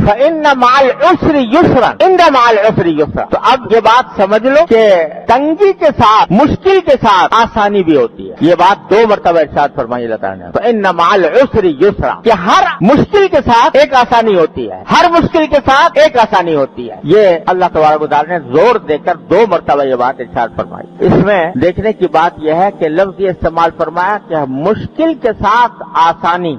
فإن مع العسر يسرا ان مع العسر يسرا۔ تو اب یہ بات سمجھ لو کہ تنگی کے ساتھ، مشکل کے ساتھ آسانی بھی ہوتی ہے۔ یہ بات 2 مرتبہ ارشاد فرمائی اللہ تعالیٰ نے، فإن مع العسر يسرا، کہ ہر مشکل کے ساتھ ایک آسانی ہوتی ہے، ہر مشکل کے ساتھ ایک آسانی ہوتی ہے۔ یہ اللہ تبارک و تعالیٰ نے زور دے کر 2 مرتبہ یہ بات ارشاد فرمائی۔ اس میں دیکھنے کی بات یہ ہے کہ لفظ یہ استعمال فرمایا کہ مشکل کے ساتھ آسانی،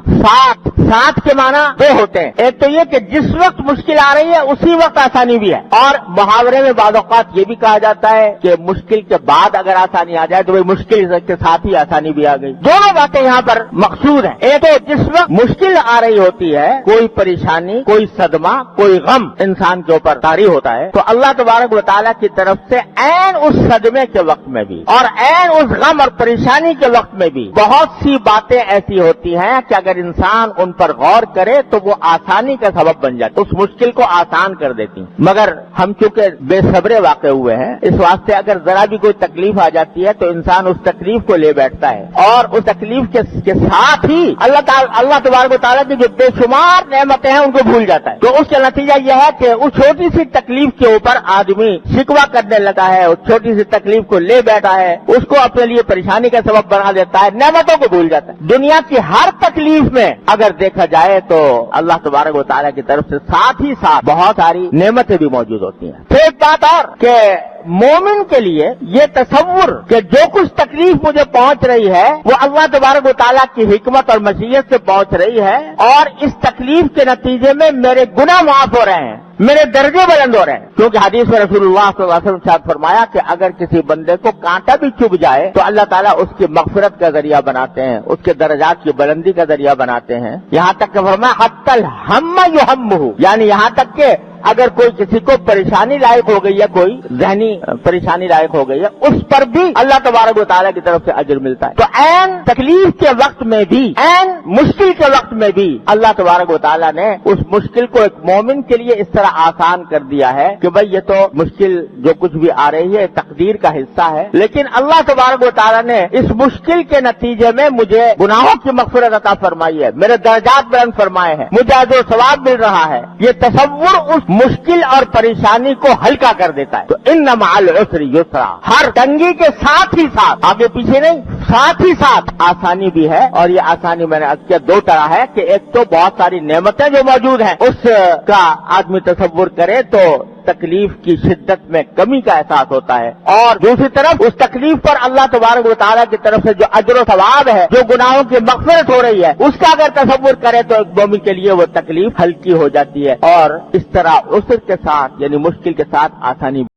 ساتھ کے معنی 2 ہوتے ہیں۔ ایک تو یہ کہ جس وقت مشکل آ رہی ہے اسی وقت آسانی بھی ہے، اور محاورے میں بعض اوقات یہ بھی کہا جاتا ہے کہ مشکل کے بعد اگر آسانی آ جائے تو مشکل کے ساتھ ہی آسانی بھی آ گئی۔ دونوں باتیں یہاں پر مقصود ہیں۔ ایک تو جس وقت مشکل آ رہی ہوتی ہے، کوئی پریشانی، کوئی صدمہ، کوئی غم انسان کے اوپر طاری ہوتا ہے، تو اللہ تبارک و تعالیٰ کی طرف سے عین اس صدمے کے وقت میں بھی اور عین اس غم اور پریشانی کے وقت میں بھی بہت سی باتیں ایسی ہوتی ہیں کہ اگر انسان ان پر غور کرے تو وہ آسانی کا سبب بن جاتی، اس مشکل کو آسان کر دیتی۔ مگر ہم چونکہ بے صبرے واقع ہوئے ہیں، اس واسطے اگر ذرا بھی کوئی تکلیف آ جاتی ہے تو انسان اس تکلیف کو لے بیٹھتا ہے، اور اس تکلیف کے ساتھ ہی اللہ تبارک و تعالیٰ کی جو بے شمار نعمتیں ہیں ان کو بھول جاتا ہے۔ تو اس کا نتیجہ یہ ہے کہ اس چھوٹی سی تکلیف کے اوپر آدمی شکوہ کرنے لگا ہے، اس چھوٹی سی تکلیف کو لے بیٹھا ہے، اس کو اپنے لیے پریشانی کا سبب بنا دیتا ہے، نعمتوں کو بھول جاتا ہے۔ دنیا کی ہر تکلیف میں اگر دیکھا جائے تو اللہ تبارک و تعالیٰ کی طرف سے ساتھ ہی ساتھ بہت ساری نعمتیں بھی موجود ہوتی ہیں۔ پھر ایک بات اور کہ مومن کے لیے یہ تصور کہ جو کچھ تکلیف مجھے پہنچ رہی ہے وہ اللہ تبارک و تعالیٰ کی حکمت اور مشیت سے پہنچ رہی ہے، اور اس تکلیف کے نتیجے میں میرے گناہ معاف ہو رہے ہیں، میرے درجے بلند ہو رہے ہیں۔ کیونکہ حدیث میں رسول اللہ صلی اللہ علیہ وسلم نے فرمایا کہ اگر کسی بندے کو کانٹا بھی چبھ جائے تو اللہ تعالیٰ اس کی مغفرت کا ذریعہ بناتے ہیں، اس کے درجات کی بلندی کا ذریعہ بناتے ہیں۔ یہاں تک کہ فرمایا حتی الہم یہمہ، یعنی یہاں تک کہ اگر کوئی کسی کو پریشانی لائق ہو گئی ہے، کوئی ذہنی پریشانی لائق ہو گئی ہے، اس پر بھی اللہ تبارک و تعالیٰ کی طرف سے اجر ملتا ہے۔ تو عین تکلیف کے وقت میں بھی، عین مشکل کے وقت میں بھی اللہ تبارک و تعالیٰ نے اس مشکل کو ایک مومن کے لیے اس طرح آسان کر دیا ہے کہ بھئی یہ تو مشکل جو کچھ بھی آ رہی ہے تقدیر کا حصہ ہے، لیکن اللہ تبارک و تعالیٰ نے اس مشکل کے نتیجے میں مجھے گناہوں کی مغفرت عطا فرمائی ہے، میرے درجات بلند فرمائے ہیں، مجھے اجر و ثواب مل رہا ہے۔ یہ تصور اس مشکل اور پریشانی کو ہلکا کر دیتا ہے۔ تو ان مع العسر یسرا، ہر تنگی کے ساتھ ہی ساتھ، آگے پیچھے نہیں، ساتھ ہی ساتھ آسانی بھی ہے، اور یہ آسانی میں نے عرض کیا 2 طرح ہے کہ ایک تو بہت ساری نعمتیں جو موجود ہیں اس کا آدمی تصور کرے تو تکلیف کی شدت میں کمی کا احساس ہوتا ہے، اور دوسری طرف اس تکلیف پر اللہ تبارک و تعالیٰ کی طرف سے جو اجر و ثواب ہے، جو گناہوں کی مغفرت ہو رہی ہے، اس کا اگر تصور کرے تو ایک مومن کے لیے وہ تکلیف ہلکی ہو جاتی ہے، اور اس طرح عسر کے ساتھ یعنی مشکل کے ساتھ آسانی